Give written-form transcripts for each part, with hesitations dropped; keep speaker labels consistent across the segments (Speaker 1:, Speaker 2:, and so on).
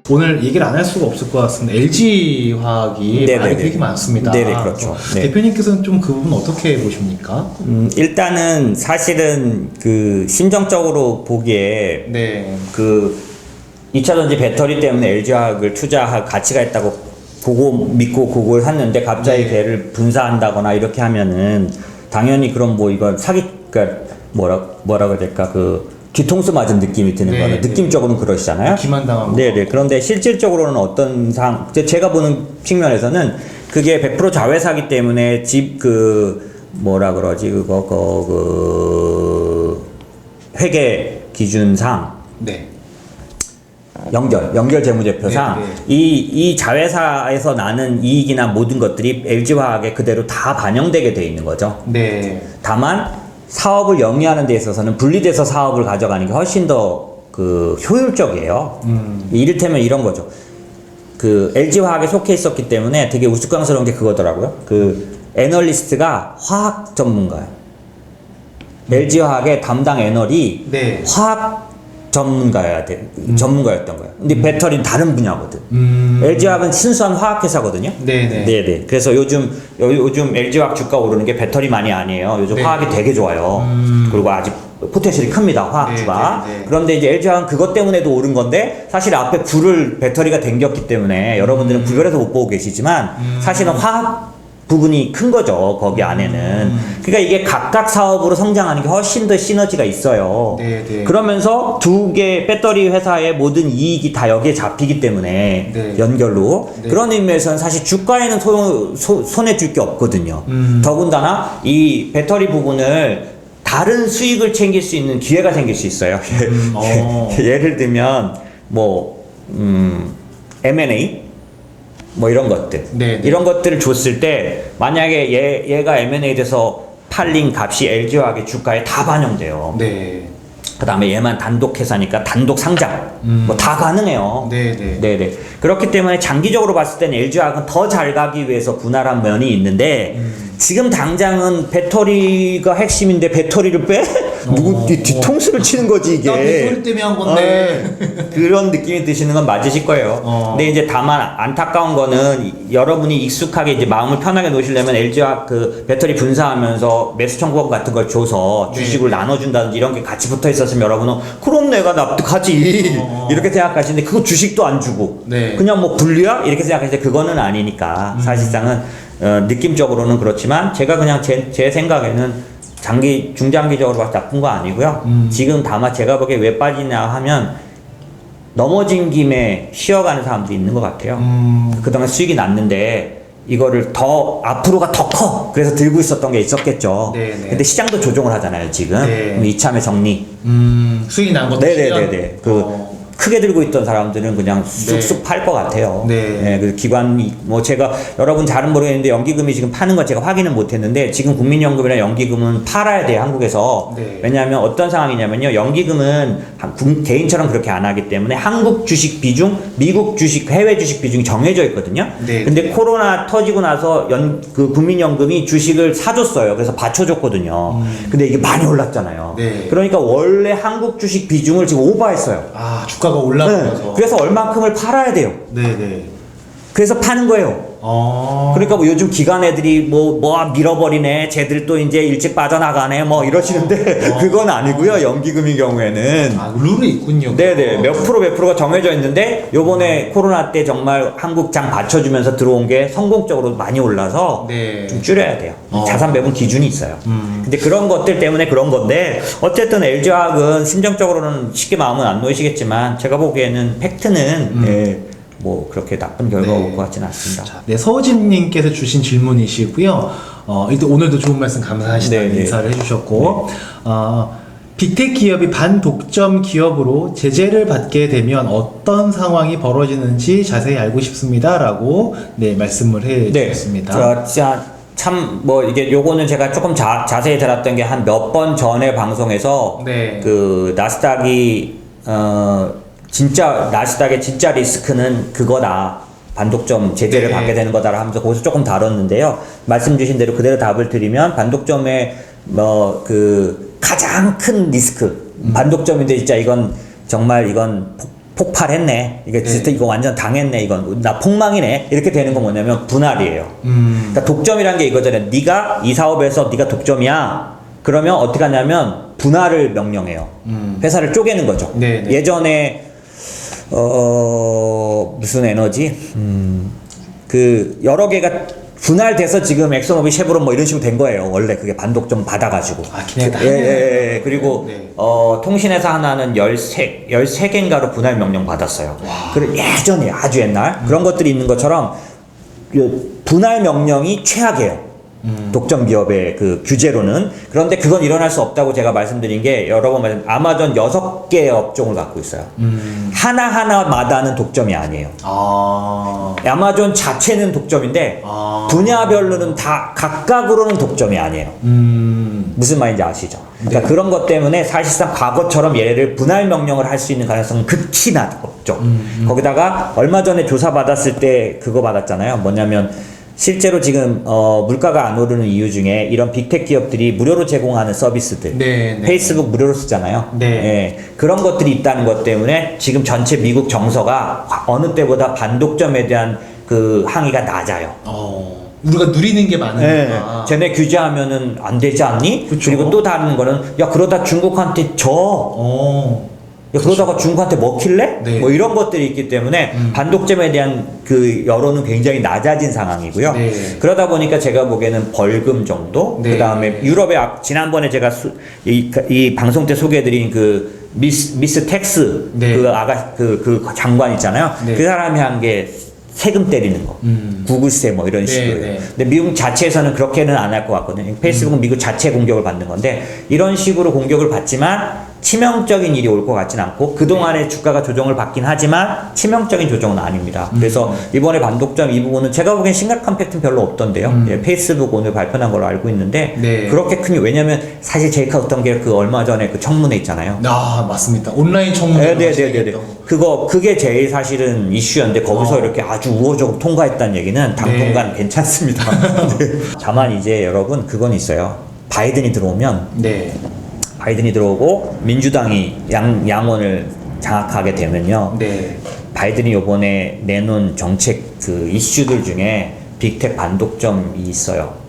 Speaker 1: 오늘 얘기를 안 할 수가 없을 것 같습니다. LG화학이
Speaker 2: 네네네.
Speaker 1: 말이 되게 많습니다.
Speaker 2: 네네, 그렇죠. 네.
Speaker 1: 대표님께서는 좀 그 부분 어떻게 보십니까?
Speaker 2: 일단은 사실은 그 심정적으로 보기에
Speaker 1: 네.
Speaker 2: 그 2차전지 배터리 때문에 LG화학을 투자할 가치가 있다고 보고 믿고 그걸 샀는데 갑자기
Speaker 1: 네.
Speaker 2: 걔를 분사한다거나 이렇게 하면은 당연히 그럼 뭐 이건 사기, 그러니까 뭐라고 해야 될까, 그 뒤통수 맞은 느낌이 드는
Speaker 1: 네,
Speaker 2: 거는
Speaker 1: 네.
Speaker 2: 느낌적으로는 그러시잖아요.
Speaker 1: 기만당한 거.
Speaker 2: 네네. 그런데 실질적으로는 어떤 제가 보는 측면에서는 그게 100% 자회사기 때문에 뭐라 그러지, 회계 기준상
Speaker 1: 네.
Speaker 2: 연결 재무제표상
Speaker 1: 네, 네.
Speaker 2: 이 자회사에서 나는 이익이나 모든 것들이 LG화학에 그대로 다 반영되게 돼 있는 거죠.
Speaker 1: 네.
Speaker 2: 다만 사업을 영위하는 데 있어서는 분리돼서 사업을 가져가는 게 훨씬 더 그 효율적이에요. 이를테면 이런 거죠. 그 LG화학에 속해 있었기 때문에 되게 우스꽝스러운 게 그거더라고요. 그 애널리스트가 화학 전문가예요. LG화학의 담당 애널이
Speaker 1: 네.
Speaker 2: 화학 전문가였던 거예요. 근데 배터리는 다른 분야거든. LG화학은 순수한 화학회사거든요.
Speaker 1: 네네.
Speaker 2: 네네. 그래서 요즘 LG화학 주가 오르는 게 배터리만이 아니에요. 요즘
Speaker 1: 네.
Speaker 2: 화학이 되게 좋아요. 그리고 아직 포텐셜이 큽니다. 화학주가.
Speaker 1: 네, 네, 네.
Speaker 2: 그런데 이제 LG화학은 그것 때문에도 오른 건데 사실 앞에 불을 배터리가 당겼기 때문에 여러분들은 구별해서 못 보고 계시지만 사실은 화학 부분이 큰 거죠. 거기 안에는. 그러니까 이게 각각 사업으로 성장하는 게 훨씬 더 시너지가 있어요.
Speaker 1: 네네.
Speaker 2: 그러면서 두 개 배터리 회사의 모든 이익이 다 여기에 잡히기 때문에
Speaker 1: 네.
Speaker 2: 연결로
Speaker 1: 네.
Speaker 2: 그런 의미에서는 사실 주가에는 손해 줄 게 없거든요. 더군다나 이 배터리 부분을 다른 수익을 챙길 수 있는 기회가 생길 수 있어요. 예를 들면 M&A 뭐 이런 것들,
Speaker 1: 네, 네.
Speaker 2: 이런 것들을 줬을 때 만약에 얘가 M&A 돼서 팔린 값이 LG화학의 주가에 다 반영돼요.
Speaker 1: 네.
Speaker 2: 그 다음에 얘만 단독 회사니까 단독 상장 뭐 다 가능해요.
Speaker 1: 네네.
Speaker 2: 네네. 그렇기 때문에 장기적으로 봤을 때는 LG화학은 더 잘 가기 위해서 분할한 면이 있는데 지금 당장은 배터리가 핵심인데 배터리를 빼? 누구 뒤통수를 치는 거지 이게.
Speaker 1: 나 배터리 때문에 한 건데.
Speaker 2: 그런 느낌이 드시는 건 맞으실 거예요. 근데 이제 다만 안타까운 거는 여러분이 익숙하게 이제 마음을 편하게 놓으시려면 LG화학 그 배터리 분사하면서 매수 청구권 같은 걸 줘서
Speaker 1: 네.
Speaker 2: 주식을 나눠준다든지 이런 게 같이 붙어 있었으면 여러분은 그럼 내가 납득하지 이렇게 생각하시는데 그거 주식도 안 주고
Speaker 1: 네.
Speaker 2: 그냥 뭐 분리야? 이렇게 생각하시는데 그거는 아니니까 사실상은 느낌적으로는 그렇지만 제가 그냥 제 생각에는 중장기적으로 봐서 나쁜 거 아니고요. 지금 다만 제가 보기에 왜 빠지냐 하면 넘어진 김에 쉬어가는 사람도 있는 것 같아요. 그동안 수익이 났는데 이거를 더 앞으로가 더 커. 그래서 들고 있었던 게 있었겠죠.
Speaker 1: 네네.
Speaker 2: 근데 시장도 조정을 하잖아요 지금.
Speaker 1: 네.
Speaker 2: 그럼 이참에 정리.
Speaker 1: 수익이 난 것도
Speaker 2: 네네네네. 크게 들고 있던 사람들은 그냥 쑥쑥 팔 것 같아요.
Speaker 1: 네.
Speaker 2: 그 기관이 뭐 제가 여러분 잘은 모르겠는데 연기금이 지금 파는 건 제가 확인은 못했는데 지금 국민연금이나 연기금은 팔아야 돼요 한국에서.
Speaker 1: 네.
Speaker 2: 왜냐하면 어떤 상황이냐면요 연기금은 개인처럼 그렇게 안 하기 때문에 한국 주식 비중, 미국 주식, 해외 주식 비중이 정해져 있거든요.
Speaker 1: 네.
Speaker 2: 근데 코로나 터지고 나서 그 국민연금이 주식을 사줬어요. 그래서 받쳐줬거든요. 근데 이게 많이 올랐잖아요.
Speaker 1: 네.
Speaker 2: 그러니까 원래 한국 주식 비중을 지금 오버했어요.
Speaker 1: 아, 주가가 올라가면서.
Speaker 2: 네. 그래서 얼만큼을 팔아야 돼요.
Speaker 1: 네네.
Speaker 2: 그래서 파는 거예요. 그러니까 뭐 요즘 기관 애들이 뭐 밀어버리네, 쟤들 또 이제 일찍 빠져나가네, 뭐 이러시는데 그건 아니고요. 연기금의 경우에는.
Speaker 1: 아, 룰이 있군요.
Speaker 2: 네네. 몇 프로가 정해져 있는데 요번에 코로나 때 정말 한국 장 받쳐주면서 들어온 게 성공적으로 많이 올라서
Speaker 1: 네.
Speaker 2: 좀 줄여야 돼요. 자산 배분 기준이 있어요. 근데 그런 것들 때문에 그런 건데 어쨌든 LG화학은 심정적으로는 쉽게 마음은 안 놓이시겠지만 제가 보기에는 팩트는 예, 뭐 그렇게 나쁜 결과가
Speaker 1: 네.
Speaker 2: 올 것 같지는 않습니다.
Speaker 1: 자, 네, 서진님께서 주신 질문이시고요. 일단 오늘도 좋은 말씀 감사하시다는
Speaker 2: 네네.
Speaker 1: 인사를 해주셨고, 빅테크 기업이 반독점 기업으로 제재를 받게 되면 어떤 상황이 벌어지는지 자세히 알고 싶습니다라고 네 말씀을 해주셨습니다.
Speaker 2: 참 뭐 이게 요거는 제가 조금 자세히 들었던 게 한 몇 번 전에 방송에서
Speaker 1: 네.
Speaker 2: 그 나스닥이 나스닥의 진짜 리스크는 그거다. 반독점 제재를
Speaker 1: 네.
Speaker 2: 받게 되는 거다라 하면서 거기서 조금 다뤘는데요. 말씀 주신 대로 그대로 답을 드리면 반독점의 그 가장 큰 리스크 반독점인데 진짜 이건 정말 폭발했네. 이게
Speaker 1: 네.
Speaker 2: 진짜 이거 완전 당했네. 이건 나 폭망이네. 이렇게 되는 건 뭐냐면 분할이에요. 그러니까 독점이란 게 이거잖아요. 네가 이 사업에서 네가 독점이야. 그러면 어떻게 하냐면 분할을 명령해요. 회사를 쪼개는 거죠.
Speaker 1: 네, 네.
Speaker 2: 예전에 무슨 에너지? 그 여러 개가 분할돼서 지금 엑소모빌, 쉐보론 뭐 이런 식으로 된 거예요. 원래 그게 반독점 받아가지고.
Speaker 1: 아, 걔네가
Speaker 2: 예. 그리고
Speaker 1: 네.
Speaker 2: 통신회사 하나는 13개인가로 분할 명령 받았어요. 그래 예전에 아주 옛날 그런 것들이 있는 것처럼 그 분할 명령이 최악이에요. 독점 기업의 그 규제로는. 그런데 그건 일어날 수 없다고 제가 말씀드린 게 여러 번 말씀, 아마존 6개의 업종을 갖고 있어요. 하나하나마다는 독점이 아니에요. 아마존 자체는 독점인데 분야별로는 다 각각으로는 독점이 아니에요. 무슨 말인지 아시죠? 그러니까
Speaker 1: 네.
Speaker 2: 그런 것 때문에 사실상 과거처럼 얘를 분할 명령을 할 수 있는 가능성은 극히 낮죠. 거기다가 얼마 전에 조사 받았을 때 그거 받았잖아요. 뭐냐면 실제로 지금 물가가 안 오르는 이유 중에 이런 빅텍 기업들이 무료로 제공하는 서비스들,
Speaker 1: 네.
Speaker 2: 페이스북 무료로 쓰잖아요.
Speaker 1: 네.
Speaker 2: 예, 그런 것들이 있다는 것 때문에 지금 전체 미국 정서가 어느 때보다 반독점에 대한 그 항의가 낮아요.
Speaker 1: 우리가 누리는 게 많으니까.
Speaker 2: 네. 쟤네 규제하면은 안 되지 않니?
Speaker 1: 그쵸.
Speaker 2: 그리고 또 다른 거는 야 그러다 중국한테 야, 그러다가 중국한테 먹힐래?
Speaker 1: 네.
Speaker 2: 뭐 이런 것들이 있기 때문에 반독점에 대한 그 여론은 굉장히 낮아진 상황이고요.
Speaker 1: 네.
Speaker 2: 그러다 보니까 제가 보기에는 벌금 정도,
Speaker 1: 네.
Speaker 2: 그 다음에 유럽의 지난번에 제가 이 방송 때 소개해드린 그 미스 텍스
Speaker 1: 네.
Speaker 2: 그 장관 있잖아요.
Speaker 1: 네.
Speaker 2: 그 사람이 한 게 세금 때리는 거, 구글세 뭐 이런
Speaker 1: 네,
Speaker 2: 식으로.
Speaker 1: 네.
Speaker 2: 근데 미국 자체에서는 그렇게는 안 할 것 같거든요. 페이스북은 미국 자체 공격을 받는 건데 이런 식으로 공격을 받지만 치명적인 일이 올 것 같진 않고 그동안의 주가가 조정을 받긴 하지만 치명적인 조정은 아닙니다. 그래서 이번에 반독점 이 부분은 제가 보기엔 심각한 팩트는 별로 없던데요. 예, 페이스북 오늘 발표한 걸로 알고 있는데
Speaker 1: 네.
Speaker 2: 그렇게 큰 왜냐면 사실 제일 컸던 게 그 얼마 전에 그 청문회 있잖아요.
Speaker 1: 맞습니다. 온라인 청문회.
Speaker 2: 네네네네. 그게 제일 사실은 이슈였는데 거기서 이렇게 아주 우호적으로 통과했다는 얘기는 당분간 괜찮습니다. 네. 다만 이제 여러분 그건 있어요. 바이든이 들어오면 바이든이 들어오고 민주당이 양원을 장악하게 되면요.
Speaker 1: 네.
Speaker 2: 바이든이 요번에 내놓은 정책 그 이슈들 중에 빅텍 반독점이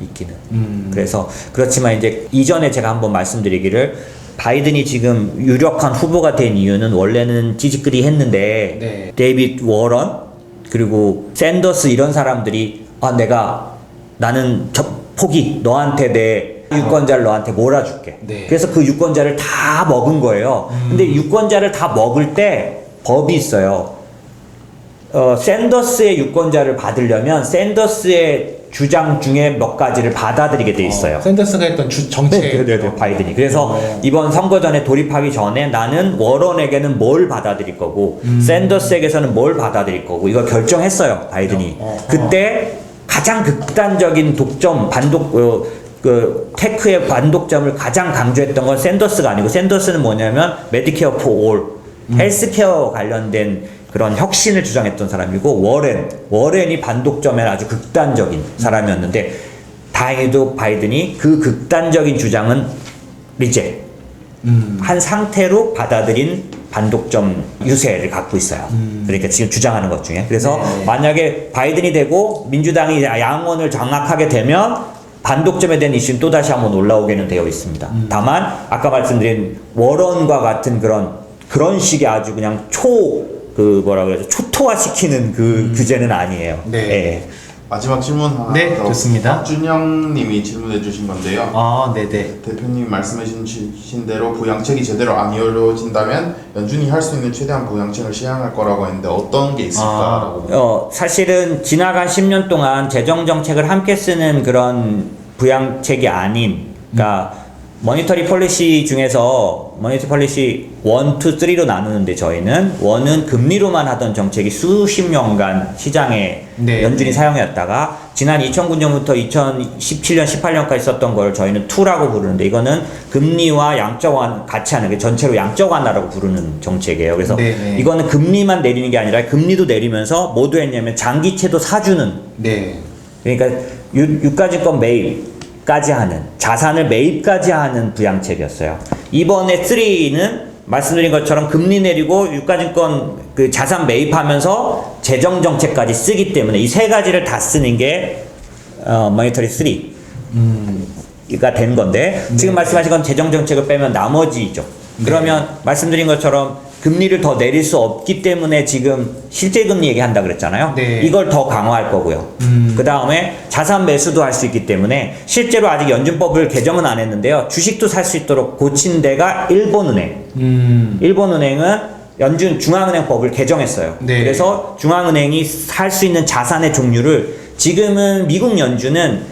Speaker 2: 있기는. 그래서 그렇지만 이제 이전에 제가 한번 말씀드리기를 바이든이 지금 유력한 후보가 된 이유는 원래는 지지끌이 했는데
Speaker 1: 네.
Speaker 2: 데이빗 워런 그리고 샌더스 이런 사람들이 나는 포기 너한테 내 유권자를 너한테 몰아줄게.
Speaker 1: 네.
Speaker 2: 그래서 그 유권자를 다 먹은 거예요. 근데 유권자를 다 먹을 때 법이 있어요. 샌더스의 유권자를 받으려면 샌더스의 주장 중에 몇 가지를 받아들이게 돼 있어요.
Speaker 1: 샌더스가 했던 정책.
Speaker 2: 네, 바이든이. 그래서 이번 선거 전에 돌입하기 전에 나는 워런에게는 뭘 받아들일 거고, 샌더스에게서는 뭘 받아들일 거고, 이걸 결정했어요, 바이든이. 그때 가장 극단적인 테크의 반독점을 가장 강조했던 건 샌더스가 아니고, 샌더스는 뭐냐면, 메디케어 포 올, 헬스케어 관련된 그런 혁신을 주장했던 사람이고, 워렌이 반독점에 아주 극단적인 사람이었는데, 다행히도 바이든이 그 극단적인 주장은 리젝 한 상태로 받아들인 반독점 유세를 갖고 있어요. 그러니까 지금 주장하는 것 중에. 그래서 만약에 바이든이 되고 민주당이 양원을 장악하게 되면 반독점에 대한 이슈는 또다시 한번 올라오게는 되어 있습니다. 다만 아까 말씀드린 워런과 같은 그런 식의 아주 그냥 초토화시키는 그 규제는 아니에요.
Speaker 1: 네.
Speaker 2: 예.
Speaker 3: 마지막 질문 하나
Speaker 1: 네,
Speaker 3: 더.
Speaker 1: 좋습니다.
Speaker 3: 박준영님이 질문해 주신 건데요.
Speaker 1: 네네.
Speaker 3: 대표님 말씀해 주신 대로 부양책이 제대로 안 이루어진다면 연준이 할 수 있는 최대한 부양책을 시행할 거라고 했는데 어떤 게 있을까라고.
Speaker 2: 사실은 지나간 10년 동안 재정정책을 함께 쓰는 그런 부양책이 아닌, 그러니까 모니터리 폴리시 중에서 모니터리 폴리시 1, 2, 3로 나누는데 저희는 1은 금리로만 하던 정책이 수십 년간 시장에 연준이 사용해왔다가 지난 2009년부터 2017년, 18년까지 썼던 걸 저희는 2라고 부르는데 이거는 금리와 양적 완 같이 하는 게 전체로 양적 완화라고 부르는 정책이에요. 그래서 이거는 금리만 내리는 게 아니라 금리도 내리면서 뭐 했냐면 장기채도 사주는. 그러니까 유가증권 매입까지 하는 자산을 매입까지 하는 부양책이었어요. 이번에 3는 말씀드린 것처럼 금리 내리고 유가증권 그 자산 매입하면서 재정 정책까지 쓰기 때문에 이 세 가지를 다 쓰는 게 모니터리 3가 된 건데 지금 말씀하신 건 재정 정책을 빼면 나머지죠. 그러면 말씀드린 것처럼 금리를 더 내릴 수 없기 때문에 지금 실제 금리 얘기한다 그랬잖아요.
Speaker 1: 네.
Speaker 2: 이걸 더 강화할 거고요. 그 다음에 자산 매수도 할 수 있기 때문에 실제로 아직 연준법을 개정은 안 했는데요. 주식도 살 수 있도록 고친 데가 일본은행. 일본은행은 연준 중앙은행법을 개정했어요.
Speaker 1: 네.
Speaker 2: 그래서 중앙은행이 살 수 있는 자산의 종류를 지금은 미국 연준은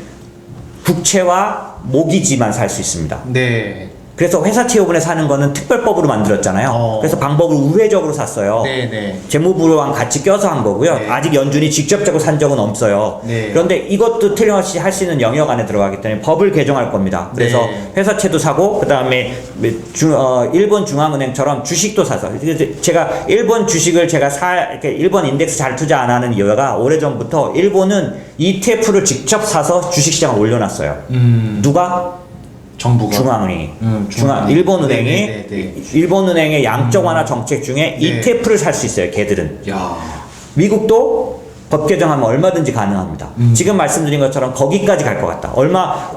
Speaker 2: 국채와 모기지만 살 수 있습니다.
Speaker 1: 네.
Speaker 2: 그래서 회사 채용분에 사는 거는 특별법으로 만들었잖아요. 그래서 방법을 우회적으로 샀어요.
Speaker 1: 네네.
Speaker 2: 재무부랑 같이 껴서 한 거고요.
Speaker 1: 네.
Speaker 2: 아직 연준이 직접적으로 산 적은 없어요.
Speaker 1: 네.
Speaker 2: 그런데 이것도 틀림없이 할 수 있는 영역 안에 들어가기 때문에 법을 개정할 겁니다. 그래서
Speaker 1: 네.
Speaker 2: 회사채도 사고 그 다음에 일본 중앙은행처럼 주식도 사서 제가 일본 주식을 이렇게 일본 인덱스 잘 투자 안 하는 이유가 오래전부터 일본은 ETF를 직접 사서 주식시장을 올려놨어요. 누가?
Speaker 1: 정부가
Speaker 2: 중앙은행이
Speaker 1: 중앙은행.
Speaker 2: 일본은행이
Speaker 1: 네네네.
Speaker 2: 일본은행의 양적 완화 정책 중에 ETF를 살 수 있어요. 걔들은.
Speaker 1: 야.
Speaker 2: 미국도 법 개정하면 얼마든지 가능합니다. 지금 말씀드린 것처럼 거기까지 갈 것 같다.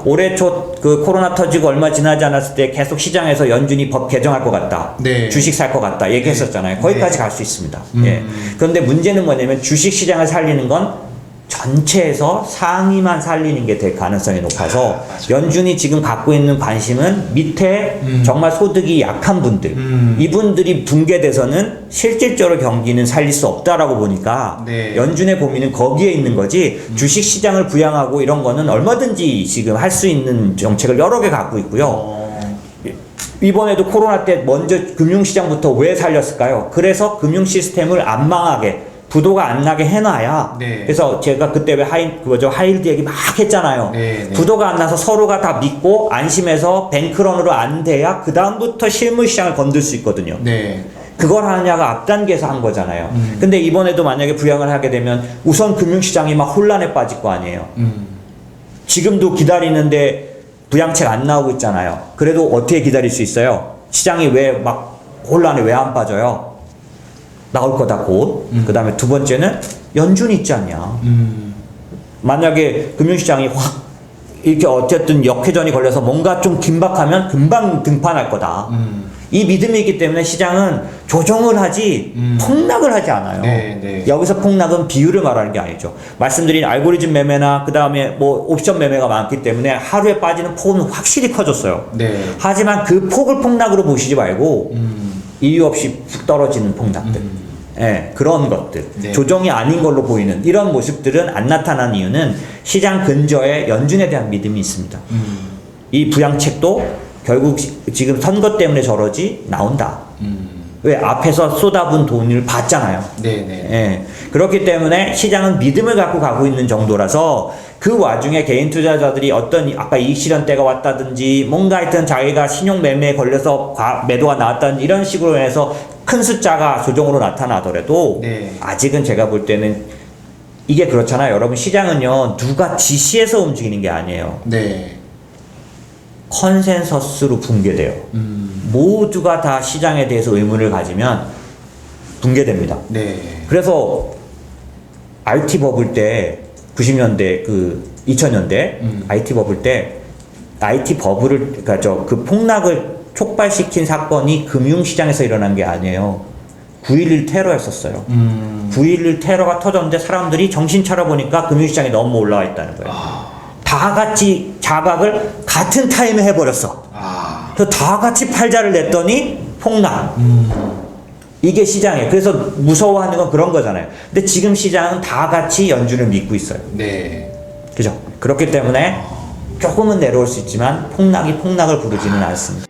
Speaker 2: 올해 초 그 코로나 터지고 얼마 지나지 않았을 때 계속 시장에서 연준이 법 개정할 것 같다.
Speaker 1: 네.
Speaker 2: 주식 살 것 같다. 얘기했었잖아요. 거기까지 갈 수 있습니다. 예. 그런데 문제는 뭐냐면 주식 시장을 살리는 건 전체에서 상위만 살리는 게 될 가능성이 높아서 연준이 지금 갖고 있는 관심은 밑에 정말 소득이 약한 분들 이분들이 붕괴돼서는 실질적으로 경기는 살릴 수 없다라고 보니까
Speaker 1: 네.
Speaker 2: 연준의 고민은 거기에 있는 거지 주식시장을 부양하고 이런 거는 얼마든지 지금 할 수 있는 정책을 여러 개 갖고 있고요. 이번에도 코로나 때 먼저 금융시장부터 왜 살렸을까요? 그래서 금융 시스템을 안 망하게 부도가 안 나게 해놔야.
Speaker 1: 네.
Speaker 2: 그래서 제가 그때 왜 하이힐드 얘기 막 했잖아요.
Speaker 1: 네, 네.
Speaker 2: 부도가 안 나서 서로가 다 믿고 안심해서 뱅크런으로 안 돼야 그 다음부터 실물 시장을 건들 수 있거든요.
Speaker 1: 네.
Speaker 2: 그걸 하느냐가 앞단계에서 한 거잖아요. 근데 이번에도 만약에 부양을 하게 되면 우선 금융시장이 막 혼란에 빠질 거 아니에요. 지금도 기다리는데 부양책 안 나오고 있잖아요. 그래도 어떻게 기다릴 수 있어요? 시장이 왜 막 혼란에 왜 안 빠져요? 나올 거다 곧. 그 다음에 두 번째는 연준이 있지 않냐. 만약에 금융시장이 확 이렇게 어쨌든 역회전이 걸려서 뭔가 좀 긴박하면 금방 등판할 거다. 이 믿음이 있기 때문에 시장은 조정을 하지 폭락을 하지 않아요.
Speaker 1: 네, 네.
Speaker 2: 여기서 폭락은 비율을 말하는 게 아니죠. 말씀드린 알고리즘 매매나 그 다음에 뭐 옵션 매매가 많기 때문에 하루에 빠지는 폭은 확실히 커졌어요.
Speaker 1: 네.
Speaker 2: 하지만 그 폭을 폭락으로 보시지 말고 이유 없이 푹 떨어지는 폭락들. 예, 그런 것들.
Speaker 1: 네.
Speaker 2: 조정이 아닌 걸로 보이는 이런 모습들은 안 나타난 이유는 시장 근저에 연준에 대한 믿음이 있습니다. 이 부양책도 결국 지금 선거 때문에 저러지 나온다. 왜 앞에서 쏟아부은 돈을 받잖아요.
Speaker 1: 네네.
Speaker 2: 예. 그렇기 때문에 시장은 믿음을 갖고 가고 있는 정도라서 그 와중에 개인 투자자들이 어떤 아까 이익 실현 때가 왔다든지 뭔가 하여튼 자기가 신용 매매에 걸려서 매도가 나왔다든지 이런 식으로 해서 큰 숫자가 조정으로 나타나더라도
Speaker 1: 네.
Speaker 2: 아직은 제가 볼 때는 이게 그렇잖아요. 여러분 시장은요 누가 지시해서 움직이는 게 아니에요.
Speaker 1: 네.
Speaker 2: 컨센서스로 붕괴돼요. 모두가 다 시장에 대해서 의문을 가지면 붕괴됩니다.
Speaker 1: 네.
Speaker 2: 그래서 IT 버블 때 90년대 2000년대 IT 버블 때 IT 버블을 그러니까 그 폭락을 촉발시킨 사건이 금융시장에서 일어난 게 아니에요. 9.11 테러였었어요. 9.11 테러가 터졌는데 사람들이 정신 차려보니까 금융시장이 너무 올라와 있다는 거예요. 다 같이 자각을 같은 타임에 해버렸어. 그래서 다 같이 팔자를 냈더니 폭락. 이게 시장이에요. 그래서 무서워하는 건 그런 거잖아요. 근데 지금 시장은 다 같이 연준을 믿고 있어요.
Speaker 1: 네.
Speaker 2: 그죠? 그렇기 때문에 조금은 내려올 수 있지만 폭락이 폭락을 부르지는 않습니다.